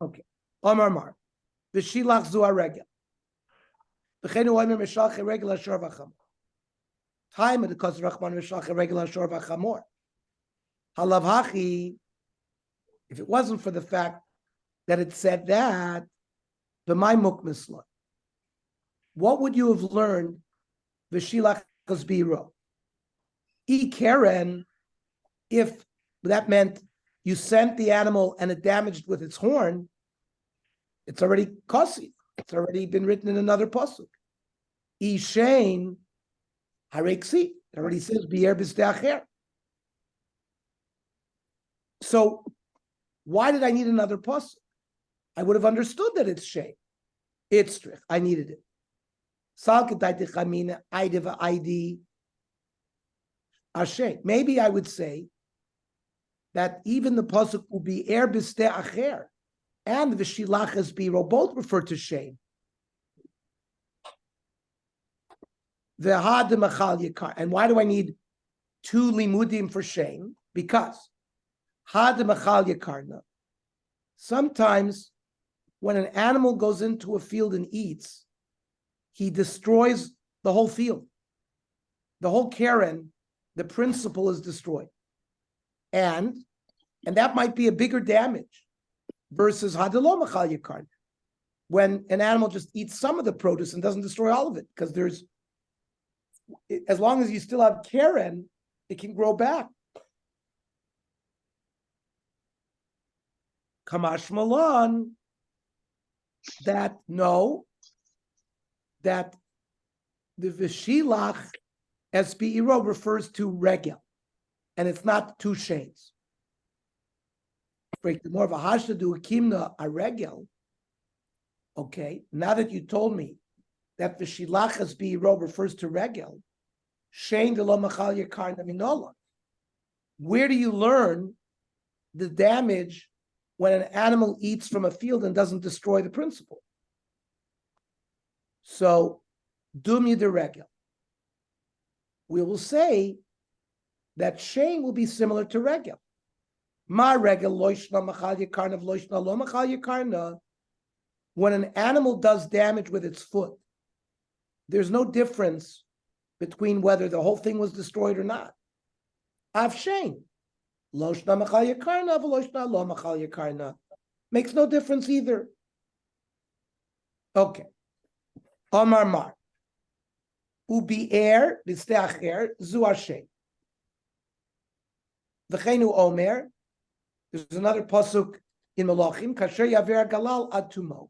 Okay. Omar Mar. V'shilach zu haregel. V'chenu omer mishalach haregel hashor v'chamor. Time of the cause of Rachman mishalach haregel hashor v'chamor. Halav hachi. If it wasn't for the fact that it said that, b'may mukmisla. What would you have learned? V'shilach biro. E Karen, if that meant you sent the animal and it damaged with its horn, it's already kosi. It's already been written in another pasuk. E Shane, hareksi. It already says bi'er b'sdeacher. So why did I need another pasuk? I would have understood that it's shame. It's trich. I needed it. Maybe I would say that even the pasuk will be er b'ste acher and the shilachas biro both refer to shame. And why do I need two limudim for shame? Because had machal yakarna. Sometimes when an animal goes into a field and eats, he destroys the whole field. The whole Karen, the principle is destroyed. And that might be a bigger damage versus hadelo machal yakarna, when an animal just eats some of the produce and doesn't destroy all of it, because as long as you still have Karen, it can grow back. Kamash Malon, that the Vishilach SBERO refers to regel, and it's not two shades. Break the more of a hashda do akimna a regel. Okay, now that you told me that Vishilach SBERO refers to regel, Shein de lo machal yakarna minola. Where do you learn the damage when an animal eats from a field and doesn't destroy the principle? So, dumya de regel. We will say that shame will be similar to regel. Ma regel loishna machal yakarna v'loishna lo machal yakarna. When an animal does damage with its foot, there's no difference between whether the whole thing was destroyed or not. Av shame. Loshna machal yakarna v'loshna lo machal yakarna. Makes no difference either. Okay. Omar Mar. Ubi'er b'steacher zu hashem. V'cheinu omer. There's another pasuk in Malachim. Kasher yaver galal ad tumo.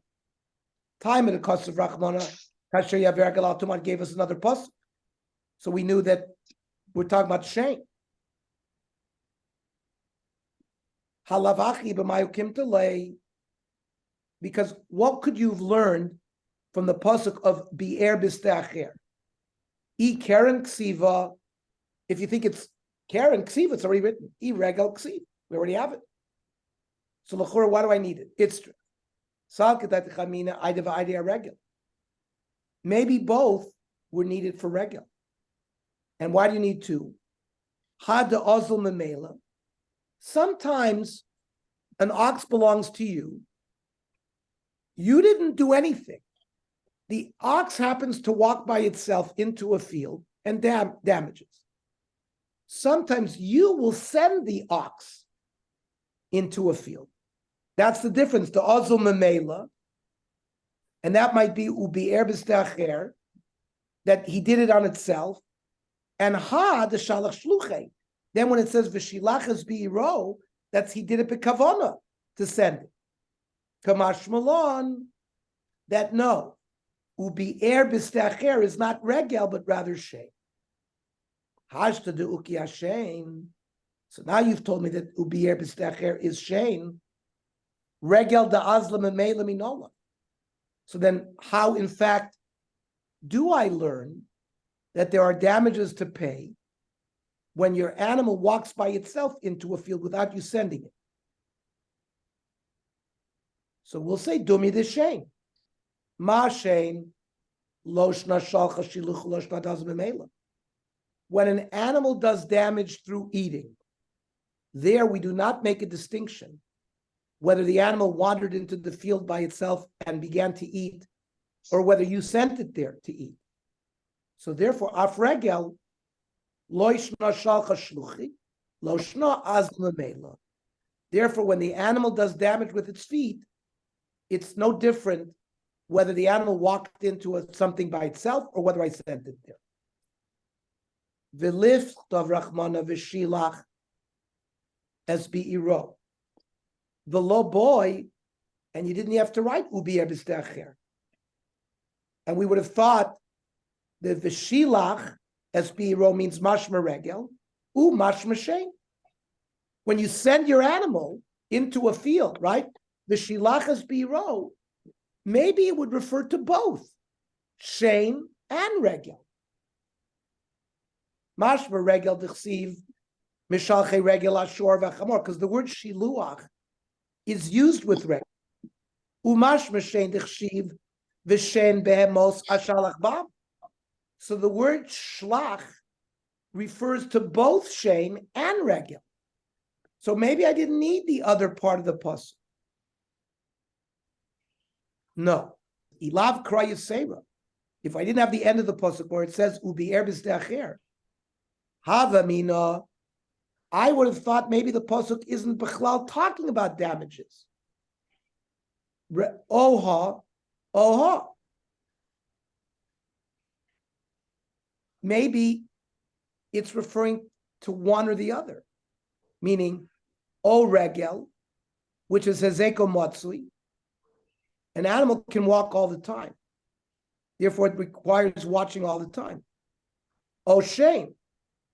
Time of the cost of Rachmana. Kasher yaver galal tumo gave us another pasuk. So we knew that we're talking about shame. Halavachi b'mayukim telei. Because what could you have learned from the pasuk of bi'er b'steacher? E karen ksiva. If you think it's karen ksiva, it's already written. E regel ksiv. We already have it. So l'chora, why do I need it? It's true. Maybe both were needed for regel. And why do you need two? Had the ozl memela. Sometimes an ox belongs to you. You didn't do anything. The ox happens to walk by itself into a field and damages. Sometimes you will send the ox into a field. That's the difference. The ozl memela, and that might be ubi'er b'steacher, that he did it on itself. And ha, the shalach shluchei. Then when it says v'shilachas bi'iro, that's he did it b'kavona to send it. Kamash malon, that no, ubi'er b'steacher is not regel, but rather shein. Hashta de uki hashein. So now you've told me that ubi'er b'steacher is shein. Regel da azlam and meila minola. So then how, in fact, do I learn that there are damages to pay when your animal walks by itself into a field without you sending it? So we'll say, dumi de shein. Ma shein, loshna shalcha shiluch loshna daz memela. When an animal does damage through eating, there we do not make a distinction whether the animal wandered into the field by itself and began to eat, or whether you sent it there to eat. So therefore, af regel, lo yishna shalcha shluchi, lo shna az lemela. Therefore, when the animal does damage with its feet, it's no different whether the animal walked into something by itself or whether I sent it there. V'lif tav rachmana v'shilach es bi'iro. The low boy, and you didn't have to write ubi erbistechir. And we would have thought that the shilach es bi'iro means mashma regel, u mashma shein. When you send your animal into a field, right? The shilach es bi'iro, maybe it would refer to both shein and regel. Mashma regel d'chsiv mishalche regel ashor v'chamor, because the word shiluach is used with regel. Umash m'shein d'chsiv v'shein behemos ashalach bam. So the word shlach refers to both shein and regel. So maybe I didn't need the other part of the pasuk. No, ilav krayasera. If I didn't have the end of the pasuk where it says ubi erbis de'acher, hava mina, I would have thought maybe the pasuk isn't bechlal talking about damages. Oha. Maybe it's referring to one or the other, meaning o regel, which is hezeko matsui. An animal can walk all the time. Therefore, it requires watching all the time. O shein,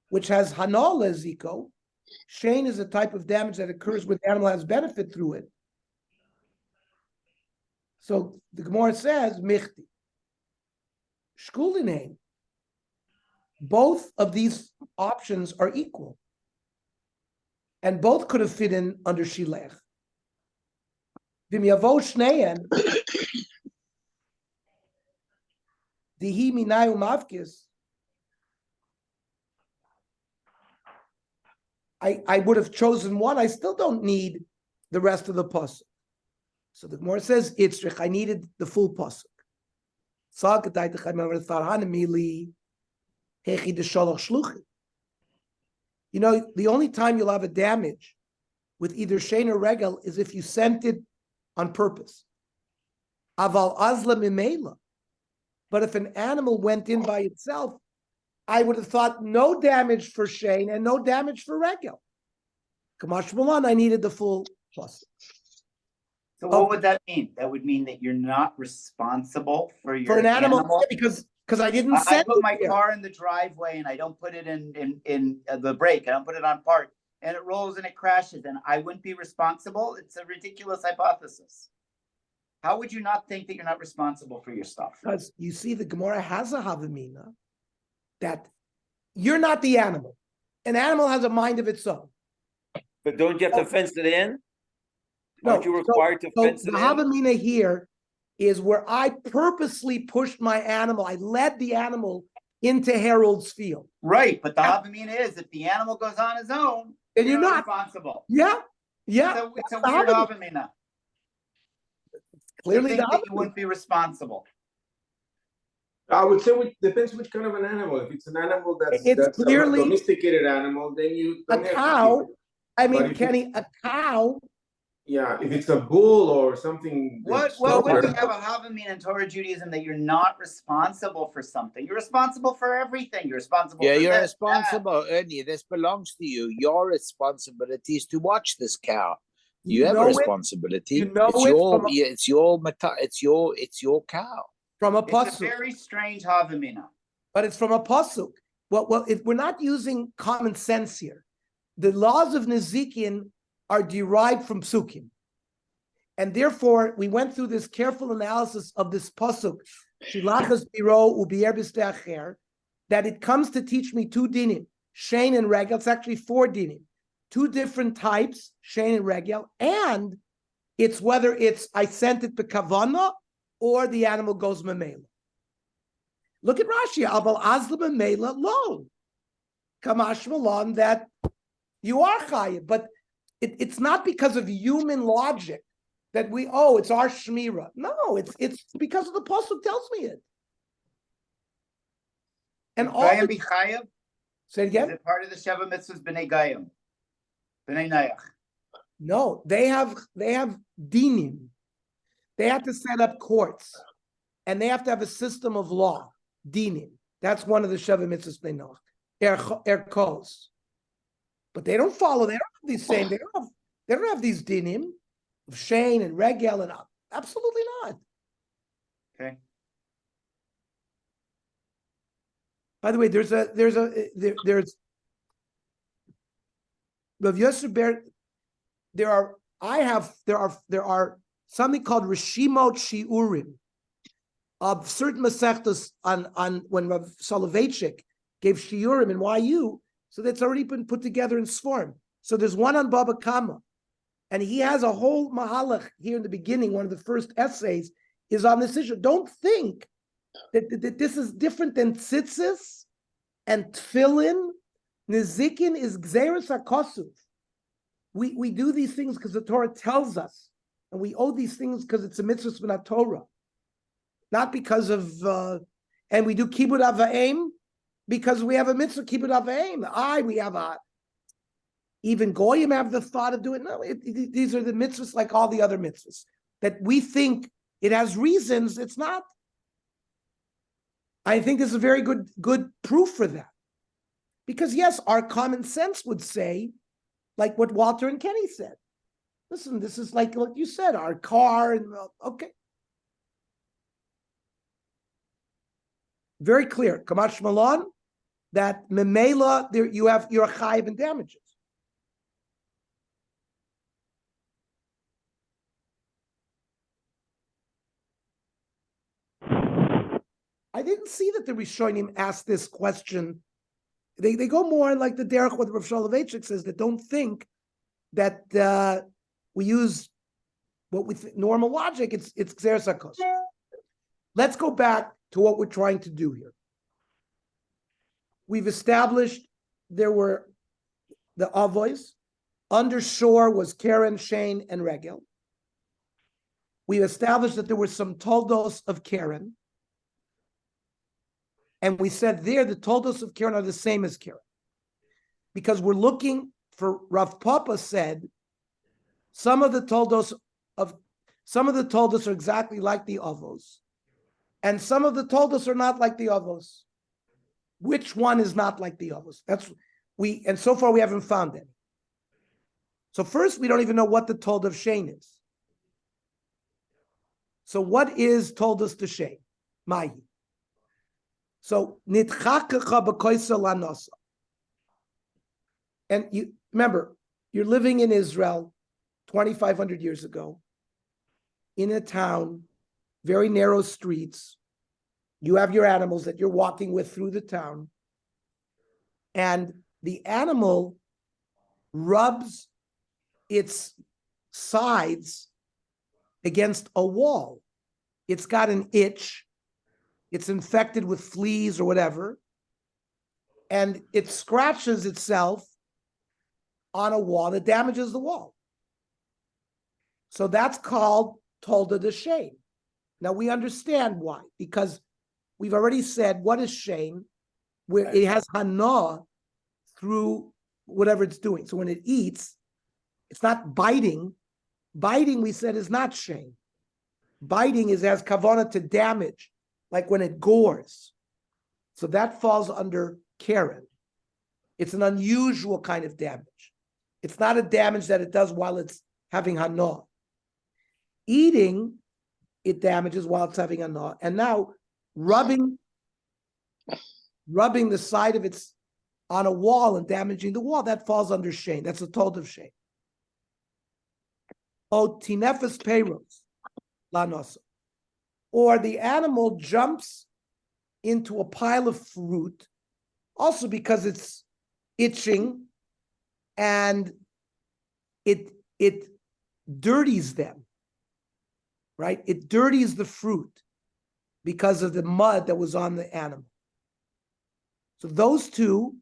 which has hanal leziko. Shein is a type of damage that occurs when the animal has benefit through it. So the Gemara says, michti. Shkulinein. Both of these options are equal. And both could have fit in under shilech. V'miyavo shneien, dihi minayu mavkis. I would have chosen one. I still don't need the rest of the pasuk. So the Gemara says, Itzrich, I needed the full pasuk. You know, the only time you'll have a damage with either shein or regel is if you sent it on purpose. Aval azla mimela. But if an animal went in by itself, I would have thought no damage for shein and no damage for regel. Kamash Malan, I needed the full pasuk. So what would that mean? That would mean that you're not responsible for your an animal. Yeah, because I didn't send I put my car in the driveway and I don't put it in the brake. I don't put it on park, and it rolls and it crashes, and I wouldn't be responsible. It's a ridiculous hypothesis. How would you not think that you're not responsible for your stuff? Because you see, the Gemara has a havamina that you're not the animal. An animal has a mind of its own. But don't you have to fence it in? No, aren't you required to fence it in? The havamina here is where I purposely pushed my animal. I led the animal into Harold's field. Right, but the havamina is if the animal goes on his own, and you're not responsible. Yeah. It's a weird havamina. Clearly, that you wouldn't be responsible. I would say it depends which kind of an animal. If it's an animal that's clearly a domesticated animal, then you don't a cow. I mean, Kenny, a cow. Yeah, if it's a bull or something. What would we have a havamina in Torah Judaism that you're not responsible for something? You're responsible for everything. You're responsible. Yeah, for you're this, responsible, Ernie. This belongs to you. Your responsibility is to watch this cow. You have a responsibility. It's your cow. From a pasuk. It's a very strange havamina. But it's from a pasuk. Well, we're not using common sense here. The laws of Nezikin are derived from psukim. And therefore, we went through this careful analysis of this pasuk, Shilachas biro ubier b'steacher, that it comes to teach me two dinim, shein and regel. It's actually four dinim. Two different types, shein and regel, and it's whether it's I sent it bekavana or the animal goes memela. Look at Rashi, Abal Azla memela lo. Kamash Malon, that you are chayiv, but It's not because of human logic that it's our shmira. No, it's because of the pasuk tells me it. And all Gayam Bichayev, say it is again. it part of the Sheva Mitzvahs B'nai Gayam? B'nai Nayach. No, they have dinim. They have to set up courts, and they have to have a system of law. Dinim. That's one of the Sheva Mitzvahs B'nai Noach. Erkos. But they don't follow. They don't have these same. They don't have these dinim of Shane and Regel and absolutely not. Okay. By the way, there's Rav Yosef Ber. There are something called Rishimot Shiurim of certain Masechtas on when Rav Soloveitchik gave Shiurim in YU. So that's already been put together in Sform. So there's one on Bava Kama, and he has a whole mahalach here in the beginning. One of the first essays is on this issue. Don't think that this is different than tzitzis and tefillin. Nezikin is gzeres hakosuf. We do these things because the Torah tells us, and we owe these things because it's a mitzvah from Torah, not because of. And we do kibbud avayim because we have a mitzvah kibbud avayim. We have even goyim have the thought of doing. No, these are the mitzvahs like all the other mitzvahs that we think it has reasons. It's not. I think this is a very good proof for that, because yes, our common sense would say, like what Walter and Kenny said. Listen, this is like what you said, our car, and okay. Very clear. Kamash Malon, that memela, there you have your chayiv and damages. I didn't see that the Rishonim asked this question. They go more in like the derech what Rav Soloveitchik says, that don't think that we use what we normal logic. It's gzeres hakos. Let's go back to what we're trying to do here. We've established there were the avois. Under shore was Karen, Shane, and Regel. We established that there were some toldos of Karen. And we said there the toldos of Karen are the same as Karen. Because we're looking for, Rav Papa said, some of the toldos are exactly like the avos. And some of the toldos are not like the avos. Which one is not like the avos? And so far we haven't found any. So first, we don't even know what the told of Shane is. So what is told us to Shane? Mahi. So nitchakacha b'koisa lanosa. And you remember, you're living in Israel 2,500 years ago, in a town, very narrow streets. You have your animals that you're walking with through the town, and the animal rubs its sides against a wall. It's got an itch, it's infected with fleas or whatever, and it scratches itself on a wall that damages the wall. So that's called tolda de shame. Now we understand why, because we've already said what is shame, where it has hana through whatever it's doing. So when it eats, it's not biting. Biting, we said, is not shame. Biting has kavana to damage, like when it gores. So that falls under Karen. It's an unusual kind of damage. It's not a damage that it does while it's having hana. Eating, it damages while it's having hana. And now rubbing the side of its on a wall and damaging the wall, that falls under shame. That's a told of shame. O tinefes peiros lanosa. Or the animal jumps into a pile of fruit, also because it's itching and it dirties them, right? It dirties the fruit because of the mud that was on the animal. So those two,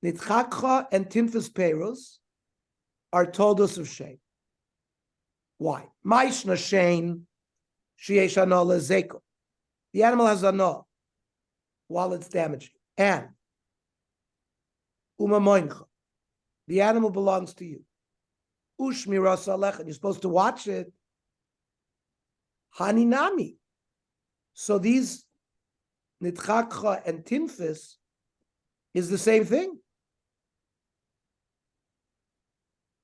nitchakcha and tinfes peiros, are toldos of shame. Why? Maishna shame, sheyesh ano lezeko. The animal has ano while it's damaging. And umamoincha, the animal belongs to you. Ushmiras alecha, and you're supposed to watch it. Haninami. So these nitchakcha and tinfis is the same thing.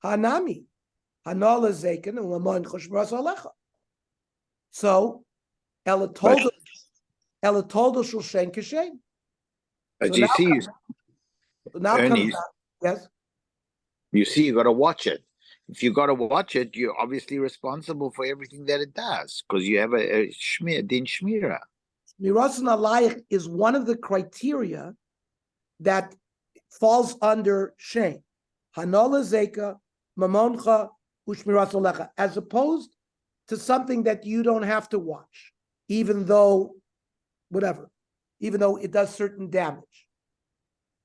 Hanami. Hanala zekin and lamon choshmras alecha. So Ella told us shul shen kishen. But So you now see, comes out, yes. you see, you got to watch it. If you got to watch it, you're obviously responsible for everything that it does because you have a din shmira. Miras alayich is one of the criteria that falls under shame. Hanola zeka, mamoncha, ushmiras alecha, as opposed to something that you don't have to watch, even though it does certain damage.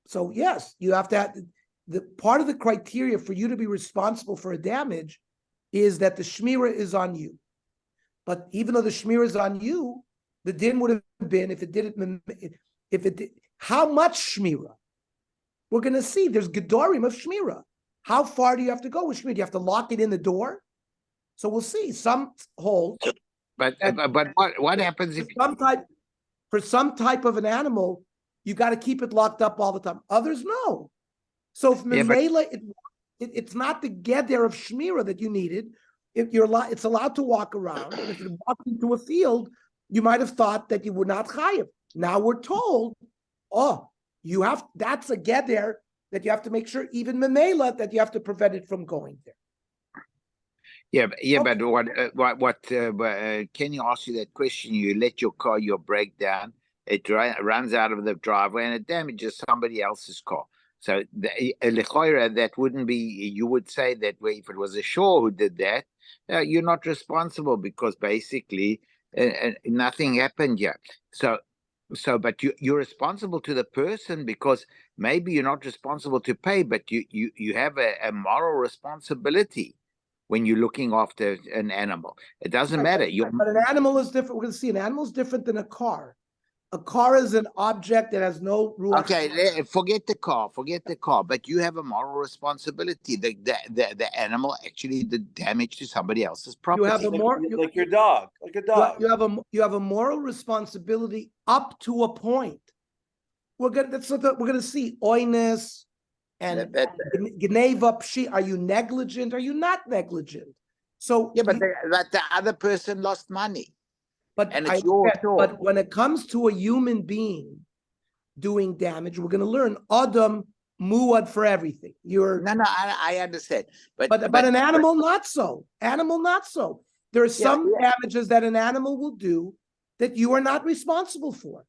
So yes, you have to have the part of the criteria for you to be responsible for a damage is that the shmira is on you. But even though the shmira is on you, the din would have been if it did how much shmira? We're going to see. There's gedorim of shmira. How far do you have to go with shmira? Do you have to lock it in the door? So we'll see. Some hold. But what happens if for some type of an animal, you got to keep it locked up all the time. Others no. So if memela, it's not the geder of shmira that you needed. If it's allowed to walk around, and if you walk into a field, you might have thought that you were not chayiv. Now we're told, that's a geder that you have to make sure, even memela, that you have to prevent it from going there. But what Kenny asked you that question? You let your brake down, it runs out of the driveway and it damages somebody else's car. So that wouldn't be. You would say that if it was a shore who did that, you're not responsible because basically nothing happened yet. But you're responsible to the person because maybe you're not responsible to pay, but you have a moral responsibility when you're looking after an animal. It doesn't matter. But an animal is different. We're going to see an animal is different than a car. A car is an object that has no rule. Okay, forget the car. But you have a moral responsibility. The animal actually did damage to somebody else's property. You have like your dog, like a dog. You have a moral responsibility up to a point. We're gonna see oiness and gneva pshi. Are you negligent? Are you not negligent? So but the other person lost money. And it's your fault. But when it comes to a human being doing damage, we're going to learn Adam muad for everything. I understand. But an animal not so. Animal not so. There are some damages that an animal will do that you are not responsible for.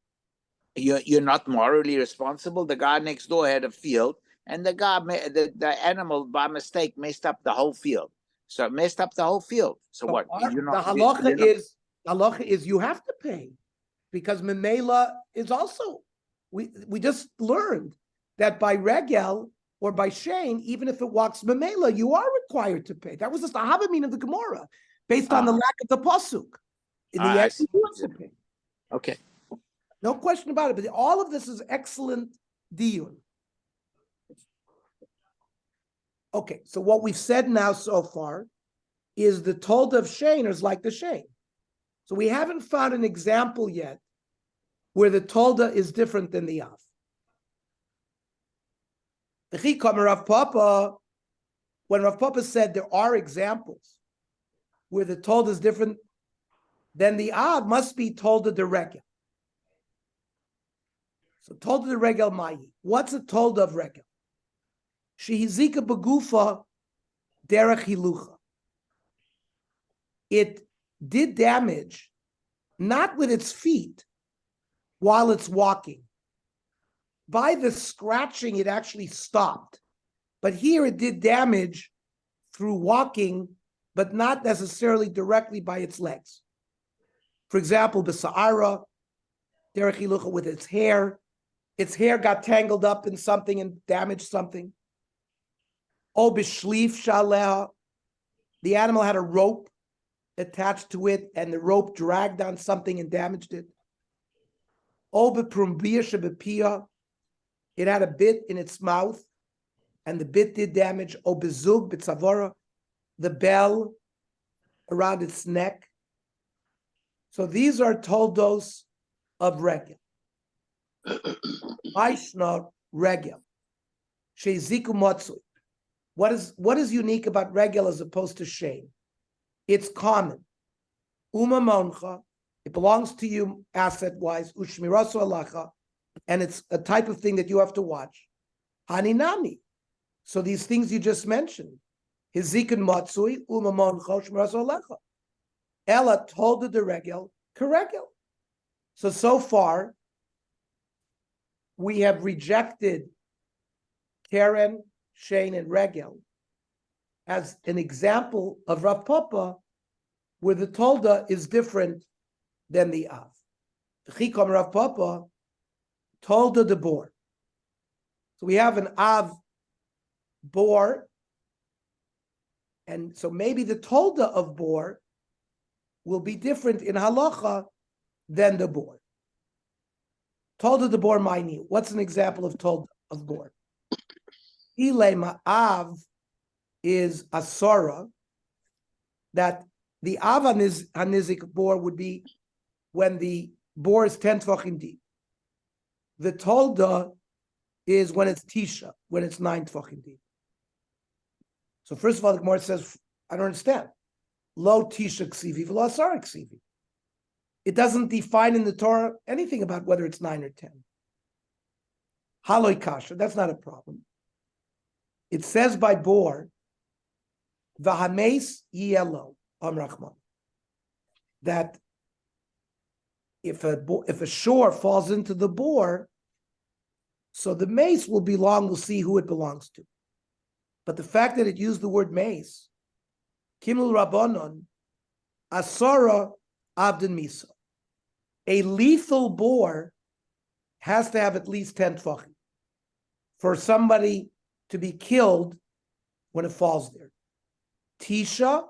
You're not morally responsible. The guy next door had a field, and the animal by mistake messed up the whole field. So what? The halacha is you have to pay because memela is also, we just learned that by regel or by shane, even if it walks memela, you are required to pay. That was just the havamin of the Gemara based on the lack of the pasuk. In the end, you have to pay. Okay. No question about it, but all of this is excellent diyun. Okay, so what we've said now so far is the told of shane is like the shane. So we haven't found an example yet where the tolda is different than the av. When Rav Papa said there are examples where the tolda is different than the av, must be tolda de regel. So tolda de regel mahi. What's a tolda of regel? Shehizika begufa derech hilucha. It did damage, not with its feet, while it's walking. By the scratching, it actually stopped. But here it did damage through walking, but not necessarily directly by its legs. For example, the Sa'ara, derech hilucha, with its hair got tangled up in something and damaged something. O b'shlief shaleha, the animal had a rope attached to it, and the rope dragged on something and damaged it. O b'prumbiyah shebepiyah, it had a bit in its mouth, and the bit did damage. O b'zug b'tzavora, the bell around its neck. So these are toldos of regel. Maishna regel. Sheziku motzui. What is unique about regel as opposed to shame? It's common. Uma moncha, it belongs to you asset-wise, ushmirasu alacha, and it's a type of thing that you have to watch. Haninami. So these things you just mentioned. Hizikun matsui, uma moncha, ushmirasu alacha. Ella told the regel, corregel. So far, we have rejected Karen, Shane, and Regel as an example of Rav Papa, where the Tolda is different than the Av. Chikom Rav Papa, Tolda the boar. So we have an Av boar, and so maybe the Tolda of boar will be different in halacha than the boar. Tolda the boar, ma'ini. What's an example of Tolda of boar? Ile ma'av is a sora, that the av hanizik boar would be when the boar is 10 tvachim deep. The tolda is when it's tisha, when it's 9 tvachim deep. So first of all, the Gemara says, I don't understand. Lo tisha ksivi, v'lo asara ksivi. It doesn't define in the Torah anything about whether it's 9 or 10. Haloi kasha, that's not a problem. It says by boar, v'hameis yellow amrachman, that if a shore falls into the boar, so the mace will belong. We'll see who it belongs to. But the fact that it used the word mace, kimul rabbanon, asara abden misa, a lethal boar has to have at least 10 tvachim for somebody to be killed when it falls there. Tisha,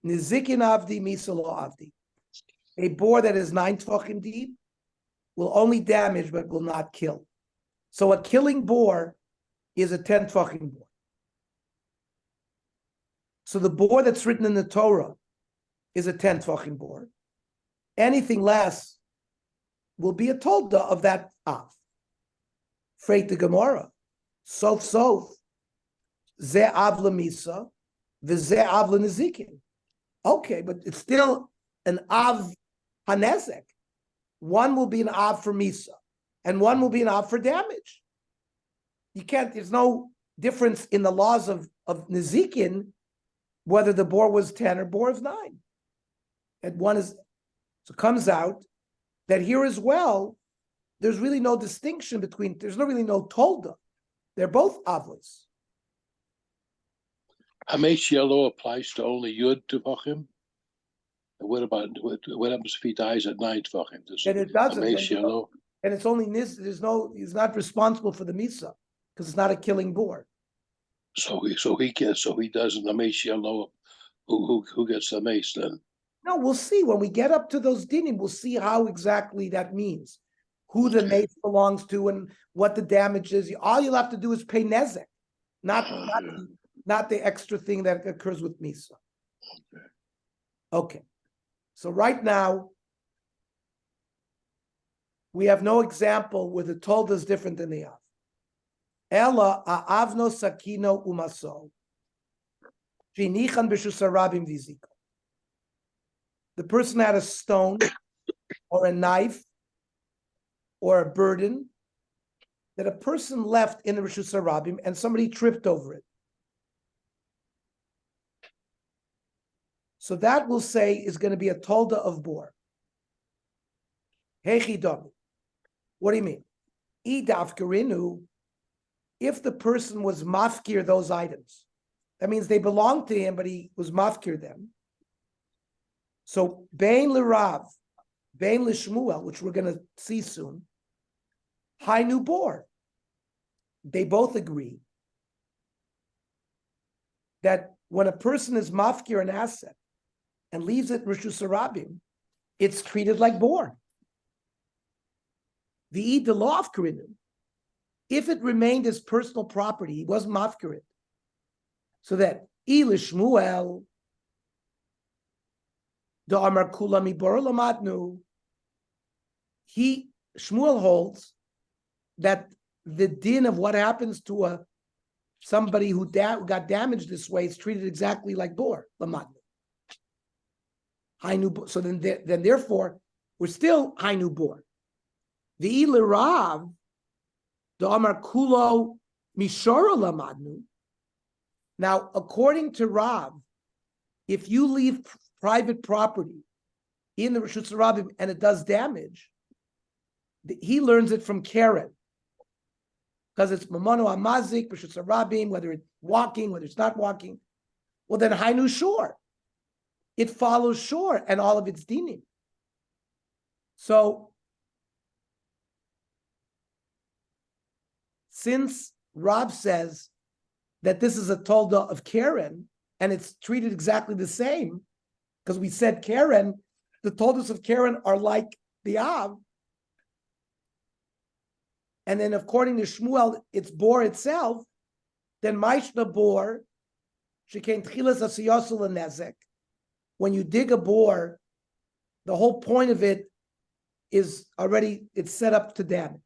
nizikin avdi, misalo avdi. A boar that is 9 tvachim deep will only damage but will not kill. So a killing boar is a 10 tvachim boar. So the boar that's written in the Torah is a 10 tvachim boar. Anything less will be a tolda of that av. Freit the Gemara. Sof, ze avla misa, v'ze avla nezikin. Okay, but it's still an av hanezek. One will be an av for misa, and one will be an av for damage. You can't, there's no difference in the laws of nezikin, whether the boar was 10 or boar is 9. And one is, so it comes out that here as well, there's really no distinction between, there's really no tolda. They're both avos. Hamesh yellow applies to only Yud Tvachim. What about what happens if he dies at 9 Tvachim? And it doesn't. Hamesh yellow. And it's only he's not responsible for the misa because it's not a killing boar. So he doesn't Hamesh yellow. Who gets the mace then? No, we'll see when we get up to those dinim. We'll see how exactly that means, who the mace belongs to, and what the damage is. All you'll have to do is pay nezek, not the extra thing that occurs with misa. Okay, so right now we have no example where the tolda is different than the av. Ella avno sakino umaso. The person had a stone or a knife or a burden that a person left in the Rishus Harabim and somebody tripped over it. So that we'll say is going to be a tolda of boar. Hechidomi. What do you mean? Idafkarinu, if the person was mafkir those items, that means they belonged to him, but he was mafkir them. So Bein L'Rav, Bein L'Shmuel, which we're going to see soon, Hainu Bor. They both agree that when a person is mafkir an asset and leaves it in Rishus Harabim, it's treated like bor. The law of Karinu, if it remained as personal property, he wasn't mafkir it. So that Shmuel, the Amar Kula mi bor lamadnu, Shmuel holds that the din of what happens to somebody who got damaged this way is treated exactly like bor lamadnu. So then therefore we're still hainu bor. The Rav, the Amar Kulo Mishora Lamadnu. Now, according to Rav, if you leave private property in the Rishus Harabim and it does damage, he learns it from Karen. Because it's Mamono Amazik, Rishus Harabim, whether it's walking, whether it's not walking. Well, then hainu shor. It follows shor and all of its dinim. So, since Rob says that this is a tolda of Karen and it's treated exactly the same, because we said Karen, the toldas of Karen are like the Av. And then according to Shmuel, it's bor itself, then Maishna bor, shekain tchilas asiyasul nezek. When you dig a bor, the whole point of it is already, it's set up to damage.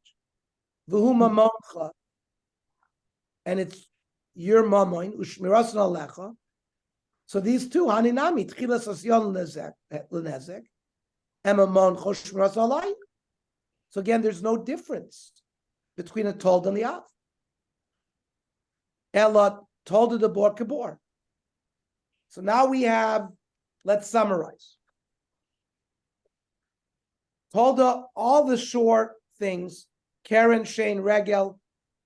V'hu mamoncha, and it's your mamoin, ushmirasan alecha. So these two, haninami, tchilas asyon lenezek, and mamoncha ushmirasan alay. So again, there's no difference between a told and the av. Ella told the bor kabor. So now we have, let's summarize. Tolda, all the short things, Karen, Shane, Regel,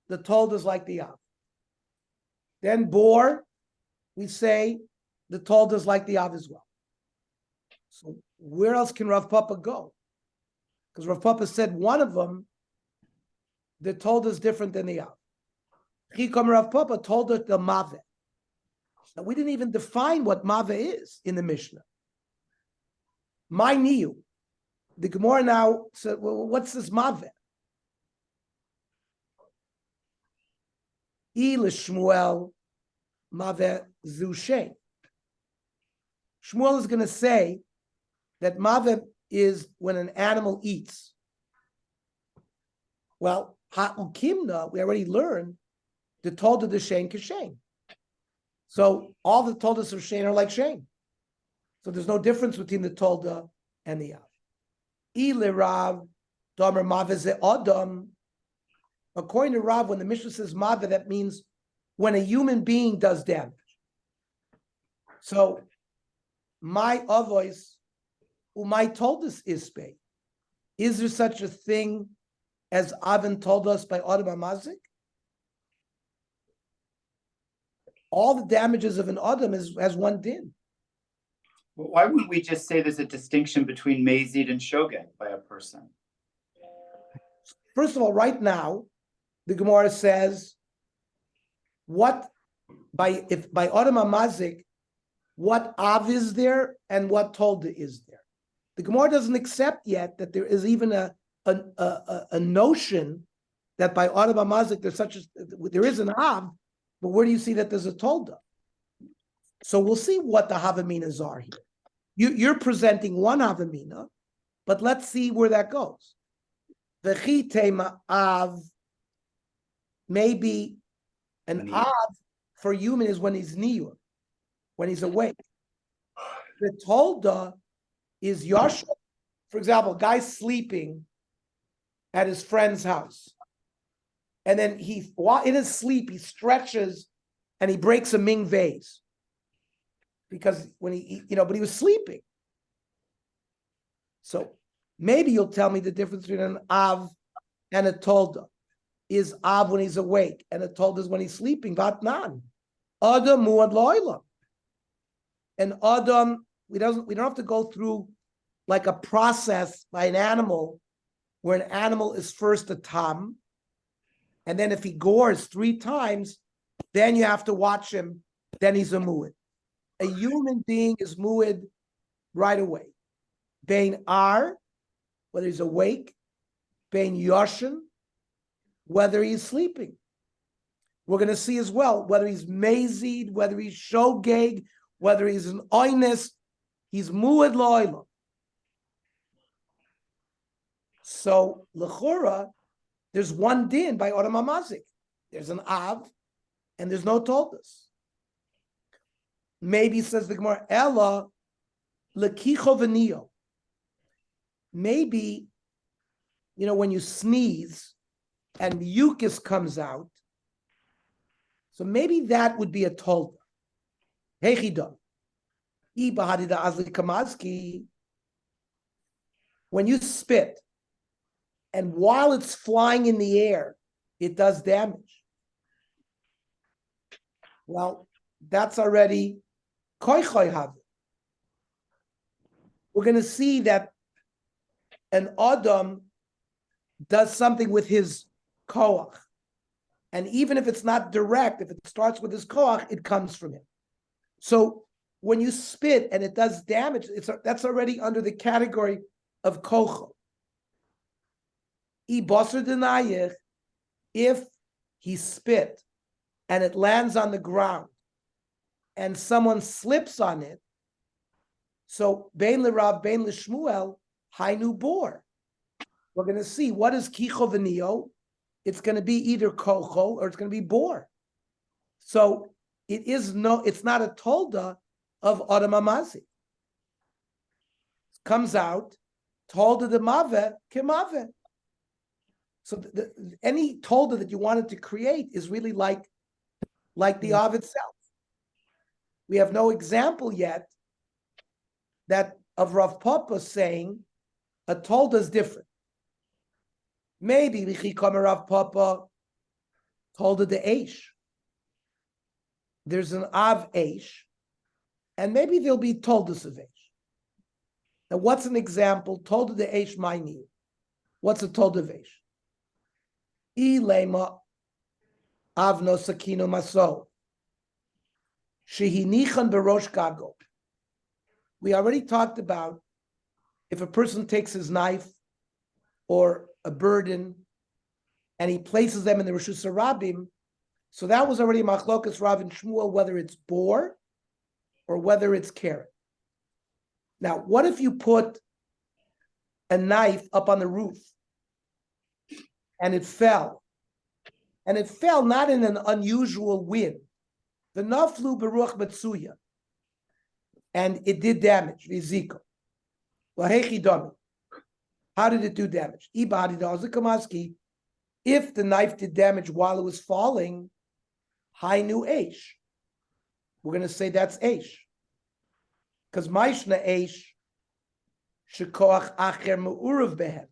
the told is like the Av. Then bor, we say the told is like the Av as well. So where else can Rav Papa go? Because Rav Papa said one of them, the told is different than the Av. Chikam Rav Papa told us the Mave. Now we didn't even define what Mave is in the Mishnah. My Niyu. The Gemara now said, well, what's this Mave? Shmuel Mave Zushay. Shmuel is going to say that Mave is when an animal eats. Well, Ha'ukimna, we already learned the Tolda de Shane Kashain. So all the Toldas of Shane are like Shane. So there's no difference between the Tolda and the Av. Rav, Domer Mave Adam. According to Rav, when the Mishnah says Mave, that means when a human being does damage. So my avois, my Toldas Ispe, is there such a thing as Avin told us by Adam Amazik? All the damages of an Adam has one din. Well, why wouldn't we just say there's a distinction between Mazid and Shogeg by a person? First of all, right now, the Gemara says, by Adam Amazik, what Av is there and what Tolda is there. The Gemara doesn't accept yet that there is even a notion that by Adam Amazik there is an Av, but where do you see that there's a Tolda? So we'll see what the Havaminas are here. You're presenting one Havamina, but let's see where that goes. The Chitema Av, maybe an Av for human is when he's Niyur, when he's awake. The Tolda is Yashua. For example, a guy's sleeping at his friend's house. And then while in his sleep, he stretches and he breaks a Ming vase. Because when but he was sleeping. So maybe you'll tell me the difference between an Av and a Tolda. Is Av when he's awake, and a Tolda is when he's sleeping. Vatnan. Adam muad lo'ila. And Adam, we don't have to go through like a process by an animal, where an animal is first a tam, and then if he gores 3 times, then you have to watch him then he's a mu'id. A human being is mu'id right away. Bein ar, whether he's awake, bein yoshin, whether he's sleeping. We're going to see as well whether he's mazid, whether he's shogeg, whether he's an oinus, he's mu'id lo'olam. So l'chora, there's one din by Odom HaMazik. There's an av, and there's no toldos. Maybe says the Gemara, Ella lekicho v'niyo. Maybe, when you sneeze and mucus comes out, so maybe that would be a tolda. Hechida. Ibahadida azli kamazki. When you spit, and while it's flying in the air, it does damage. Well, that's already koichoy have. We're going to see that an Adam does something with his koach. And even if it's not direct, if it starts with his koach, it comes from him. So when you spit and it does damage, that's already under the category of kocho. If he spit and it lands on the ground and someone slips on it, so bein l'Rav, bein l'Shmuel, hainu bor. We're going to see what is kicho v'nio. It's going to be either kocho or it's going to be bor. So it's not a tolda of Odom HaMazik. It comes out, tolda de mave kemave. So any tolda that you wanted to create is really like the Av itself. We have no example yet that of Rav Papa saying a tolda is different. Maybe Vichikama Rav Papa tolda de Eish. There's an Av Eish, and maybe there'll be toldas of Eish. Now, what's an example? Tolda de Eish Maini. What's a tolda of Eish? Ilema avno sakino maso. Shehinichan berosh gago. We already talked about if a person takes his knife or a burden and he places them in the Rishus Harabim, so that was already machlokas Rav and Shmuel, whether it's bor or whether it's carrot. Now, what if you put a knife up on the roof and it fell? And it fell not in an unusual wind. The naflu beruach betsuya. And it did damage, viziko. How did it do damage? If the knife did damage while it was falling, hainu eish. We're going to say that's eish. Because maishna eish, shekoach acher me'urav behem.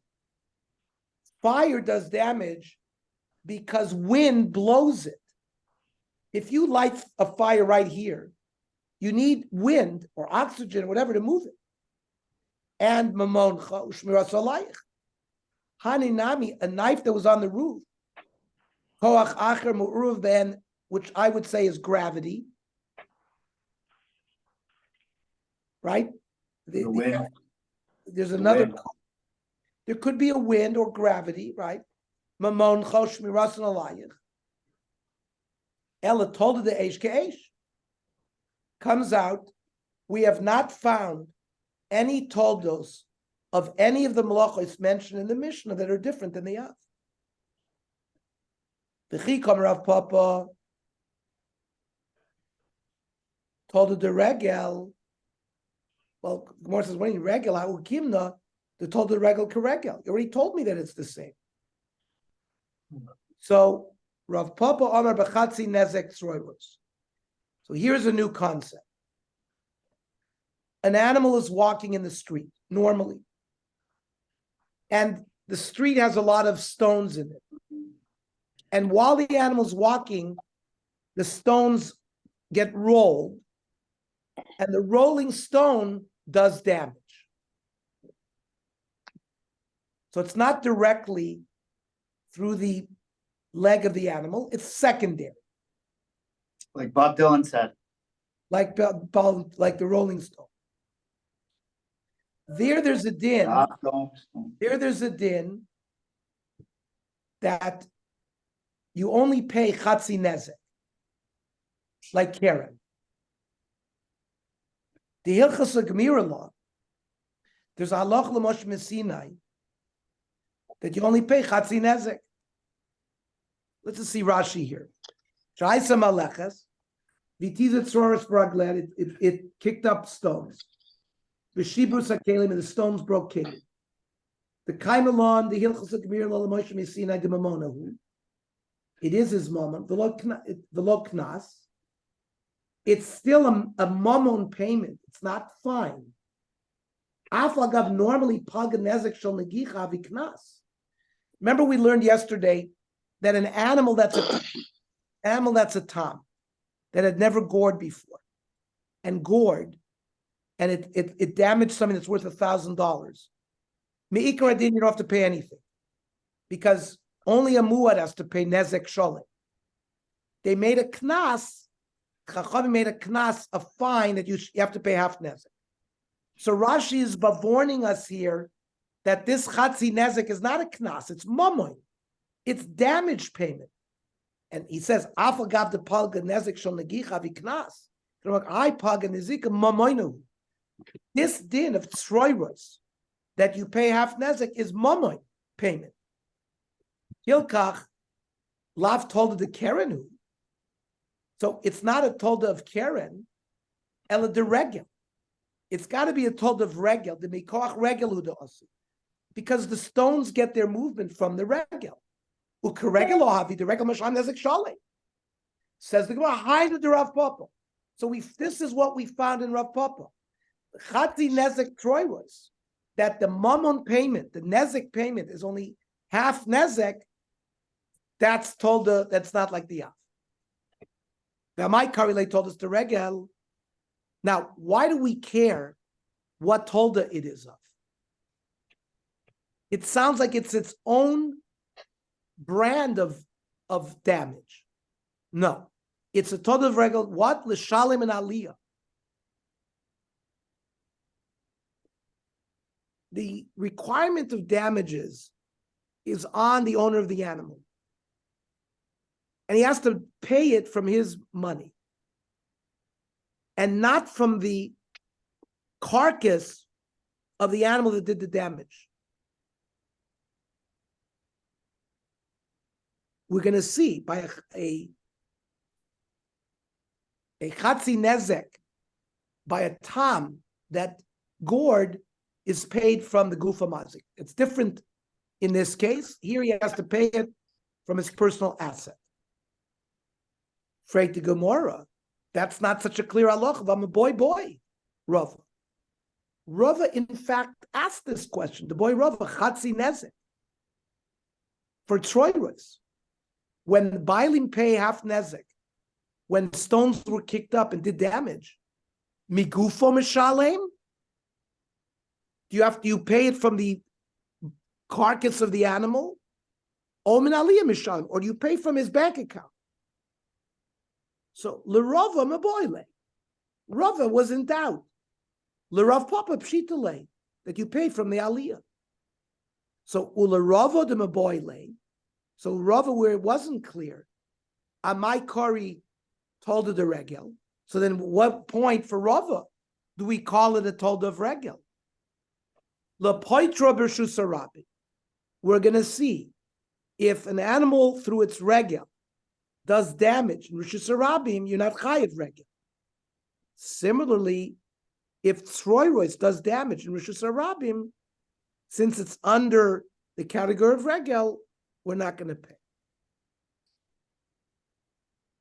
Fire does damage because wind blows it. If you light a fire right here, you need wind or oxygen or whatever to move it. And mamoncha ushmiras alayich. Haninami, a knife that was on the roof. Koach acher me'urav behem, which I would say is gravity. Right? The wind. There's another. There could be a wind or gravity, right? Mamon chosh mirasan alayich. Ella told the eish ke'eish. Comes out, we have not found any toldos of any of the malachos mentioned in the Mishnah that are different than the Av. The Chikam Rav Papa told the regel. Well, Gemara says, when you regel, how kimna, they told the regel karegel. You already told me that it's the same. So, Rav Papa Amar B'chatzi Nezek Tzroiros. So here's a new concept. An animal is walking in the street, normally. And the street has a lot of stones in it. And while the animal's walking, the stones get rolled, and the rolling stone does damage. So it's not directly through the leg of the animal, it's secondary. Like Bob Dylan said. like the Rolling Stone. There's a din. There's a din that you only pay chatzi nezek, like Karen. The Hilchas Gemira law, there's a halach l'mosh mesinai that you only pay chatzi nezek. Let's just see Rashi here. Shaisa malechas, vitizet soros braglet, it kicked up stones. V'shibus hakelim, and the stones broke kelim. The kaimelon, the Hilchas Gemira law l'mosh mesinai de mamonahu. It is his moment. V'lo knas. It's still a mamon payment. It's not fine. Afagav normally paga nezek shel negicha viknas. Remember, we learned yesterday that an animal that's a tom that had never gored before, and gored, and it damaged something that's worth $1,000. Me'ikar adin, you don't have to pay anything, because only a muad has to pay nezek sholem. They made a knas. Chachamim made a knas, a fine that you have to pay half nezek. So Rashi is warning us here that this chatzi nezek is not a knas; it's mamoin. It's damage payment. And he says, "Afagav de palga nezek shel negicha viknas." I paga nezika mamoinu. This din of tzroiros that you pay half nezek is mamoin payment. Hilkach lav told the kerenu. So it's not a tolda of Karen, ela de regel. It's got to be a tolda of regel, the mikoach regel udaosu, because the stones get their movement from the regel. Ukaregel ohavi, the regel masham nezek shale. Says the Gemara, hide the Rav Papa. So this is what we found in Rav Papa. Chatzi nezek troy was that the mammon payment, the nezek payment, is only half nezek. That's tolda. That's not like the Yav. Now, my Karilei told us the regel. Now, why do we care what tolda it is of? It sounds like it's its own brand of damage. No, it's a tolda of regel. What? L'shalim and aliyah. The requirement of damages is on the owner of the animal. And he has to pay it from his money and not from the carcass of the animal that did the damage. We're going to see by a chatzi nezek, by a tam that gored is paid from the gufa mazik. It's different in this case. Here he has to pay it from his personal asset. Freit the Gemara, that's not such a clear halacha. I'm a boy, Rava. Rava, in fact, asked this question. The boy Rava, chatzi nezek, for troiros, when the bailim pay half nezek, when stones were kicked up and did damage, migufo mishalem, do you pay it from the carcass of the animal, or min aliyah mishalem, or do you pay from his bank account? So l'Rava maboile, Rava was in doubt. L'Rav Papa pshitale, that you pay from the aliyah. So u'l'Rava de maboile. So Rava, where it wasn't clear, Amai Kari told the regel. So then, what point for Rava do we call it a told of regel? L'poitra b'rshus harabi. We're going to see if an animal through its regel does damage in Rishus Harabim, you're not chayiv regel. Similarly, if Tzroiros does damage in Rishus Harabim, since it's under the category of regel, we're not going to pay.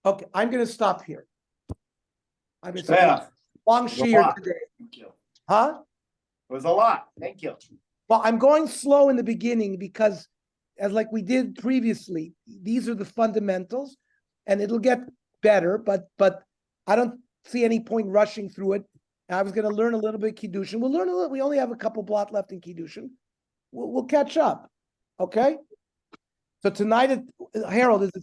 Okay, I'm going to stop here. I'm going to long shiur today. Thank you. Huh? It was a lot. Thank you. Well, I'm going slow in the beginning because, as like we did previously, these are the fundamentals. And it'll get better, but I don't see any point rushing through it. I was going to learn a little bit of Kiddushin. We'll learn a little. We only have a couple blot left in Kiddushin. We'll catch up. Okay? So tonight, Harold, is it